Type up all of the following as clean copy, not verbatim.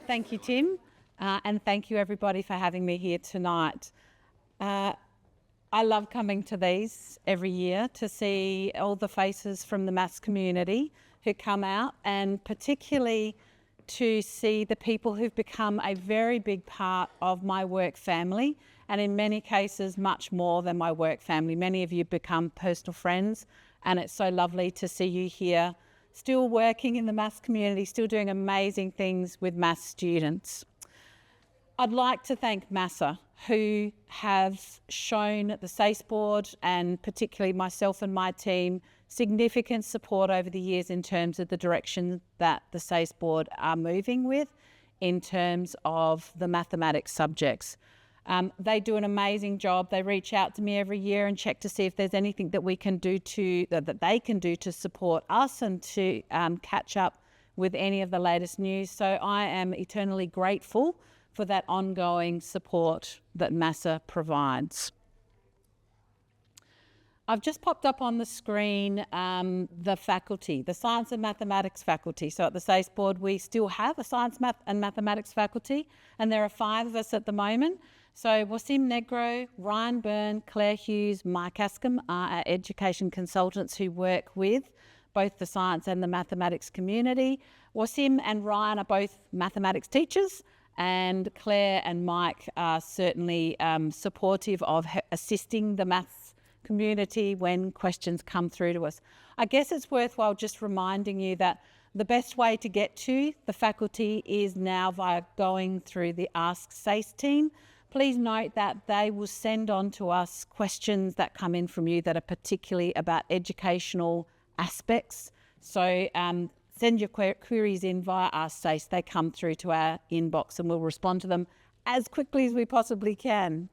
Thank you, Tim, and thank you everybody for having me here tonight. I love coming to these every year to see all the faces from the maths community who come out, and particularly to see the people who've become a very big part of my work family, and in many cases much more than my work family. Many of you have become personal friends, and it's so lovely to see you here still working in the maths community, still doing amazing things with maths students. I'd like to thank MASA, who have shown the SACE board, and particularly myself and my team, significant support over the years in terms of the direction that the SACE board are moving with in terms of the mathematics subjects. They do an amazing job. They reach out to me every year and check to see if there's anything that we can do that they can do to support us and to catch up with any of the latest news. So I am eternally grateful for that ongoing support that MASA provides. I've just popped up on the screen the faculty, the Science and Mathematics faculty. So at the SACE board, we still have a Science and Mathematics faculty, and there are 5 of us at the moment. So Wasim Negro, Ryan Byrne, Claire Hughes, Mike Ascombe are our education consultants who work with both the science and the mathematics community. Wasim and Ryan are both mathematics teachers, and Claire and Mike are certainly supportive of assisting the maths community when questions come through to us. I guess it's worthwhile just reminding you that the best way to get to the faculty is now via going through the Ask SACE team. Please note that they will send on to us questions that come in from you that are particularly about educational aspects. So send your queries in via Ask SACE. They come through to our inbox and we'll respond to them as quickly as we possibly can.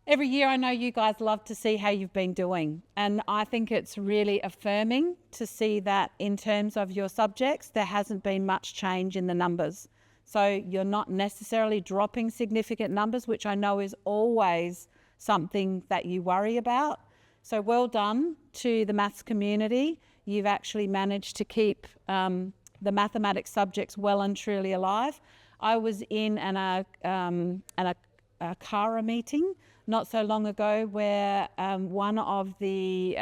Every year I know you guys love to see how you've been doing, and I think it's really affirming to see that in terms of your subjects there hasn't been much change in the numbers. So you're not necessarily dropping significant numbers, which I know is always something that you worry about. So well done to the maths community. You've actually managed to keep the mathematics subjects well and truly alive. I was in a CARA meeting not so long ago where one of the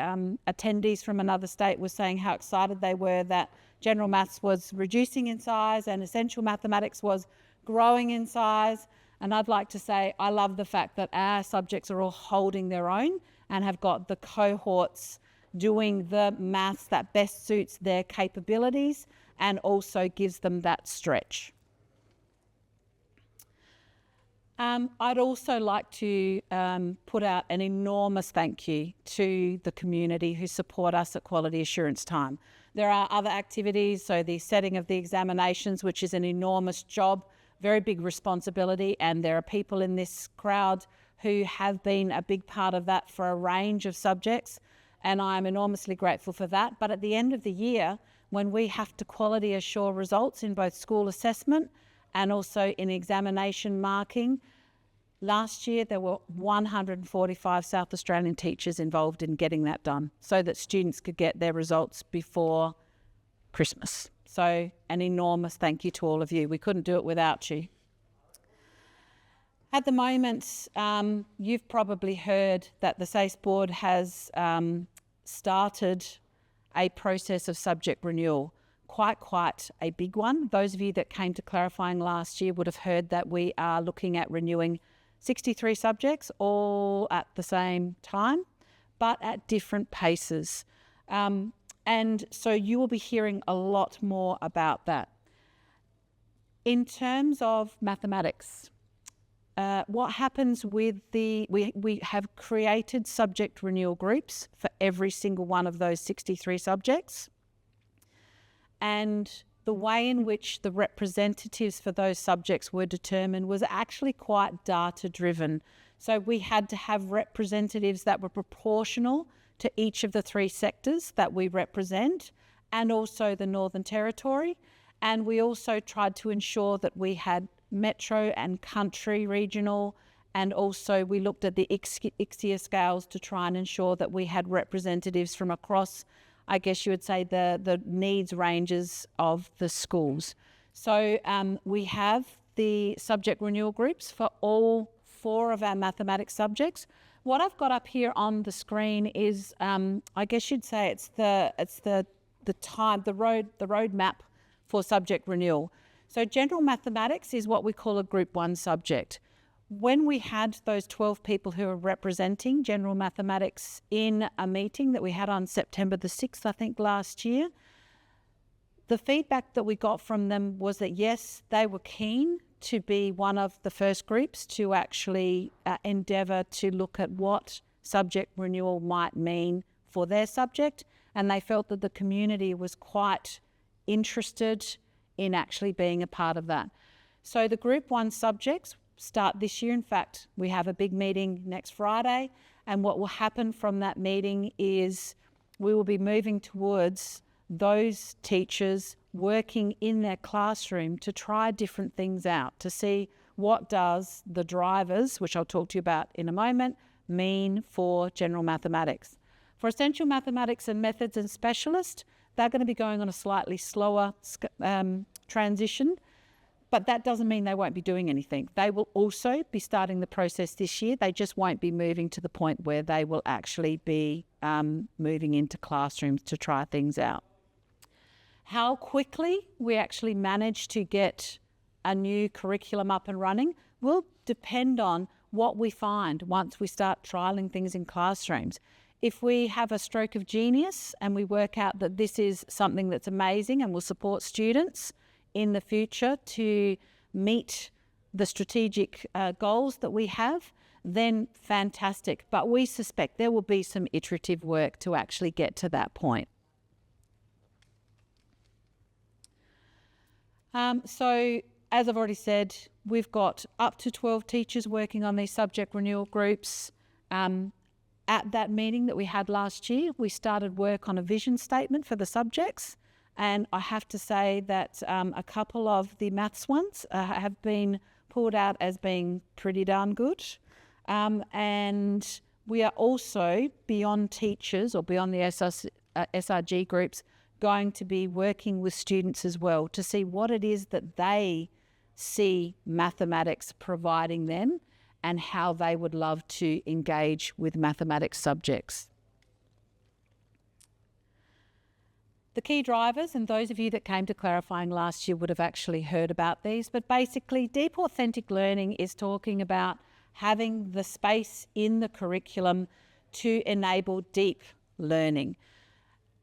attendees from another state was saying how excited they were that general maths was reducing in size and essential mathematics was growing in size. And I'd like to say I love the fact that our subjects are all holding their own and have got the cohorts doing the maths that best suits their capabilities and also gives them that stretch. I'd also like to put out an enormous thank you to the community who support us at Quality Assurance Time. There are other activities, so the setting of the examinations, which is an enormous job, very big responsibility, and there are people in this crowd who have been a big part of that for a range of subjects, and I'm enormously grateful for that. But at the end of the year, when we have to quality assure results in both school assessment and also in examination marking, last year there were 145 South Australian teachers involved in getting that done so that students could get their results before Christmas. So an enormous thank you to all of you. We couldn't do it without you. At the moment, you've probably heard that the SACE board has started a process of subject renewal, quite a big one. Those of you that came to clarifying last year would have heard that we are looking at renewing 63 subjects all at the same time, but at different paces. And so you will be hearing a lot more about that. In terms of mathematics, what happens with we have created subject renewal groups for every single one of those 63 subjects. And the way in which the representatives for those subjects were determined was actually quite data-driven. So we had to have representatives that were proportional to each of the 3 sectors that we represent and also the Northern Territory. And we also tried to ensure that we had metro and country regional, and also we looked at the ICSIA scales to try and ensure that we had representatives from across, I guess you would say, the needs ranges of the schools. So we have the subject renewal groups for all 4 of our mathematics subjects. What I've got up here on the screen is, I guess you'd say it's the roadmap for subject renewal. So general mathematics is what we call a group 1 subject. When we had those 12 people who were representing general mathematics in a meeting that we had on September the 6th, I think last year, the feedback that we got from them was that yes, they were keen to be one of the first groups to actually endeavour to look at what subject renewal might mean for their subject, and they felt that the community was quite interested in actually being a part of that. So the group 1 subjects start this year. In fact, we have a big meeting next Friday, and what will happen from that meeting is we will be moving towards those teachers working in their classroom to try different things out, to see what does the drivers, which I'll talk to you about in a moment, mean for general mathematics. For essential mathematics and methods and specialist, they're going to be going on a slightly slower transition, but that doesn't mean they won't be doing anything. They will also be starting the process this year. They just won't be moving to the point where they will actually be moving into classrooms to try things out. How quickly we actually manage to get a new curriculum up and running will depend on what we find once we start trialling things in classrooms. If we have a stroke of genius and we work out that this is something that's amazing and will support students in the future to meet the strategic goals that we have, then fantastic. But we suspect there will be some iterative work to actually get to that point. So as I've already said, we've got up to 12 teachers working on these subject renewal groups. At that meeting that we had last year, we started work on a vision statement for the subjects. And I have to say that a couple of the maths ones have been pulled out as being pretty darn good. And we are also, beyond teachers or beyond the SRG groups, going to be working with students as well to see what it is that they see mathematics providing them and how they would love to engage with mathematics subjects. The key drivers, and those of you that came to Clarifying last year would have actually heard about these, but basically deep authentic learning is talking about having the space in the curriculum to enable deep learning.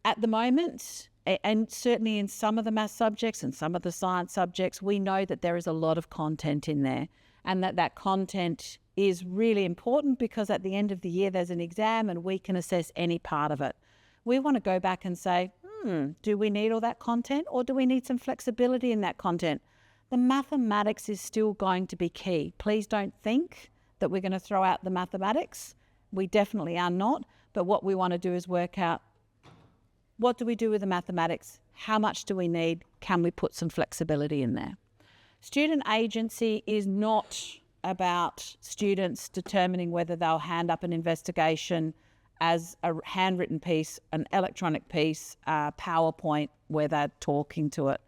At the moment, and certainly in some of the math subjects and some of the science subjects, we know that there is a lot of content in there, and that content is really important because at the end of the year there's an exam and we can assess any part of it. We want to go back and say, do we need all that content, or do we need some flexibility in that content? The mathematics is still going to be key. Please don't think that we're going to throw out the mathematics. We definitely are not. But what we want to do is work out, what do we do with the mathematics? How much do we need? Can we put some flexibility in there? Student agency is not about students determining whether they'll hand up an investigation as a handwritten piece, an electronic piece, a PowerPoint where they're talking to it.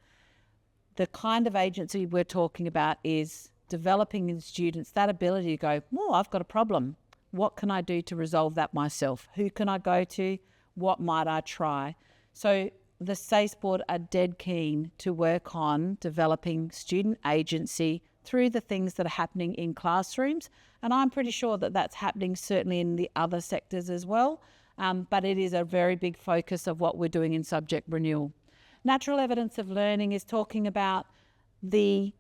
The kind of agency we're talking about is developing in students that ability to go, oh, I've got a problem. What can I do to resolve that myself? Who can I go to? What might I try? So the SACE board are dead keen to work on developing student agency through the things that are happening in classrooms. And I'm pretty sure that that's happening certainly in the other sectors as well. But it is a very big focus of what we're doing in subject renewal. Natural evidence of learning is talking about the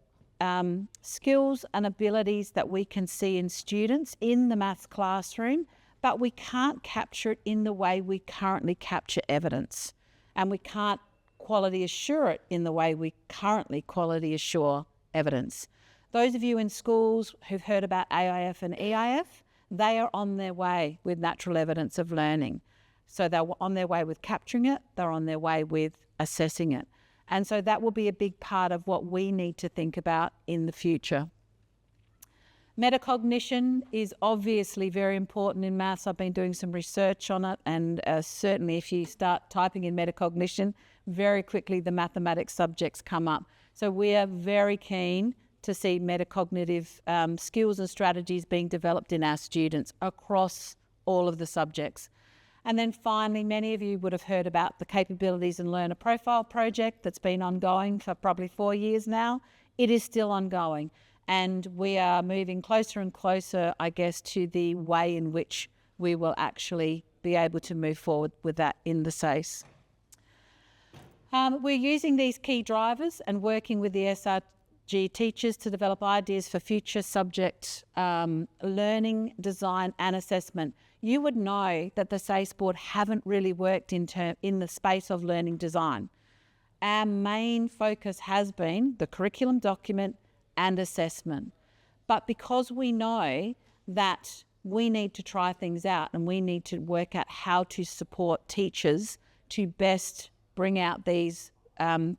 skills and abilities that we can see in students in the maths classroom, but we can't capture it in the way we currently capture evidence. And we can't quality assure it in the way we currently quality assure evidence. Those of you in schools who've heard about AIF and EIF, they are on their way with natural evidence of learning. So they're on their way with capturing it, they're on their way with assessing it. And so that will be a big part of what we need to think about in the future. Metacognition is obviously very important in maths. I've been doing some research on it, and certainly if you start typing in metacognition, very quickly the mathematics subjects come up. So we are very keen to see metacognitive skills and strategies being developed in our students across all of the subjects. And then finally, many of you would have heard about the Capabilities and Learner Profile project that's been ongoing for probably 4 years now. It is still ongoing, and we are moving closer and closer, I guess, to the way in which we will actually be able to move forward with that in the SACE. We're using these key drivers and working with the SRG teachers to develop ideas for future subject learning, design and assessment. You would know that the SACE board haven't really worked in the space of learning design. Our main focus has been the curriculum document and assessment. But because we know that we need to try things out and we need to work out how to support teachers to best bring out these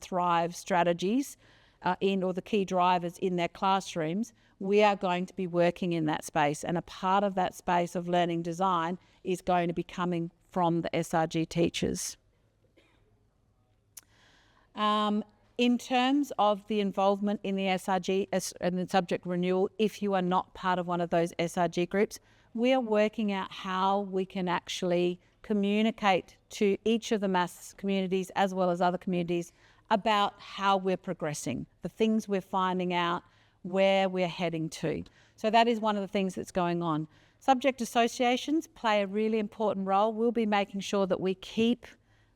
Thrive strategies or the key drivers in their classrooms, we are going to be working in that space. And a part of that space of learning design is going to be coming from the SRG teachers. In terms of the involvement in the SRG and the subject renewal, if you are not part of one of those SRG groups, we are working out how we can actually communicate to each of the maths communities as well as other communities about how we're progressing, the things we're finding out, where we're heading to. So that is one of the things that's going on. Subject associations play a really important role. We'll be making sure that we keep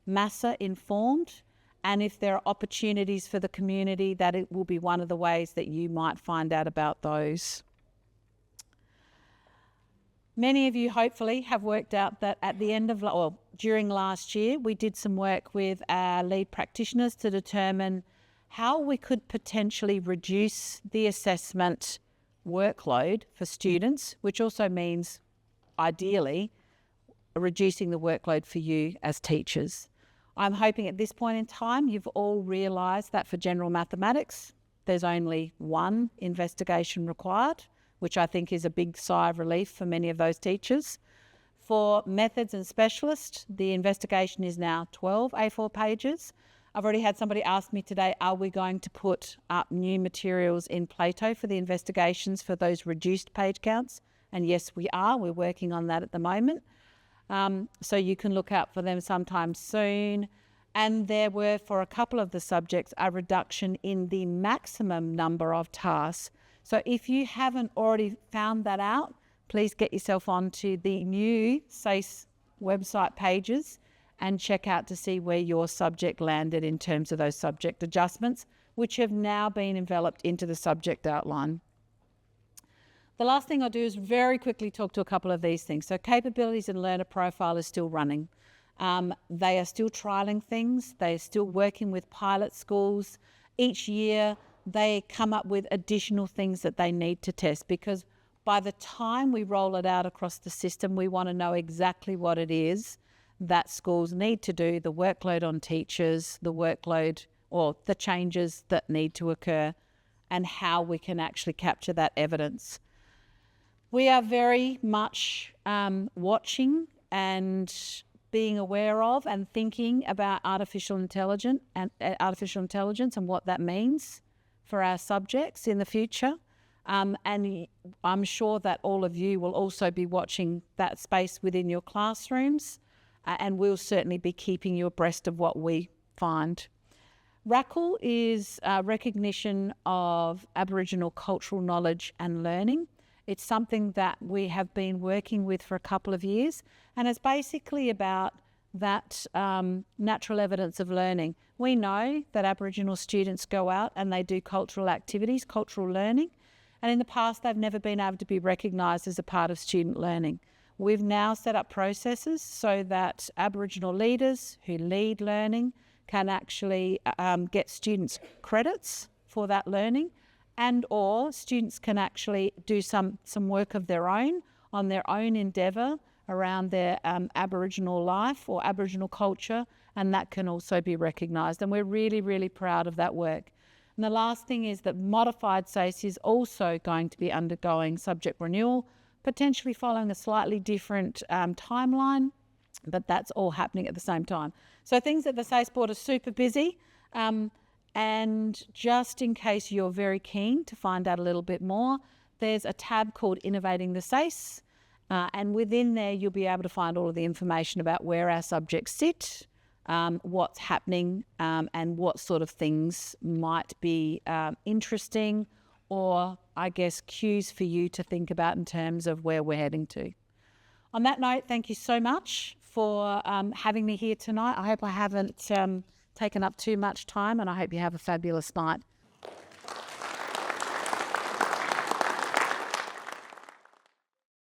MASA informed, and if there are opportunities for the community, that it will be one of the ways that you might find out about those. Many of you hopefully have worked out that at the end of, or during last year, we did some work with our lead practitioners to determine how we could potentially reduce the assessment workload for students, which also means ideally reducing the workload for you as teachers. I'm hoping at this point in time you've all realised that for general mathematics there's only one investigation required, which I think is a big sigh of relief for many of those teachers. For methods and specialists, the investigation is now 12 A4 pages. I've already had somebody ask me today, are we going to put up new materials in Plato for the investigations for those reduced page counts? And yes, we are. We're working on that at the moment. So you can look out for them sometime soon. And there were, for a couple of the subjects, a reduction in the maximum number of tasks. So if you haven't already found that out, please get yourself onto the new SACE website pages and check out to see where your subject landed in terms of those subject adjustments, which have now been enveloped into the subject outline. The last thing I'll do is very quickly talk to a couple of these things. So Capabilities and Learner Profile is still running. They are still trialling things. They are still working with pilot schools. Each year they come up with additional things that they need to test, because by the time we roll it out across the system, we want to know exactly what it is that schools need to do, the workload on teachers, the workload or the changes that need to occur, and how we can actually capture that evidence. We are very much watching and being aware of and thinking about artificial intelligence and what that means for our subjects in the future. And I'm sure that all of you will also be watching that space within your classrooms, and we'll certainly be keeping you abreast of what we find. RACL is recognition of Aboriginal cultural knowledge and learning. It's something that we have been working with for a couple of years, and it's basically about that natural evidence of learning. We know that Aboriginal students go out and they do cultural activities, cultural learning, and in the past they've never been able to be recognised as a part of student learning. We've now set up processes so that Aboriginal leaders who lead learning can actually get students credits for that learning, and or students can actually do some work of their own on their own endeavour around their Aboriginal life or Aboriginal culture, and that can also be recognised. And we're really, really proud of that work. And the last thing is that modified SACE is also going to be undergoing subject renewal, potentially following a slightly different timeline, but that's all happening at the same time. So things at the SACE board are super busy, and And just in case you're very keen to find out a little bit more, there's a tab called Innovating the SACE. And within there, you'll be able to find all of the information about where our subjects sit, what's happening, and what sort of things might be interesting, or I guess cues for you to think about in terms of where we're heading to. On that note, thank you so much for having me here tonight. I hope I haven't taken up too much time, and I hope you have a fabulous night.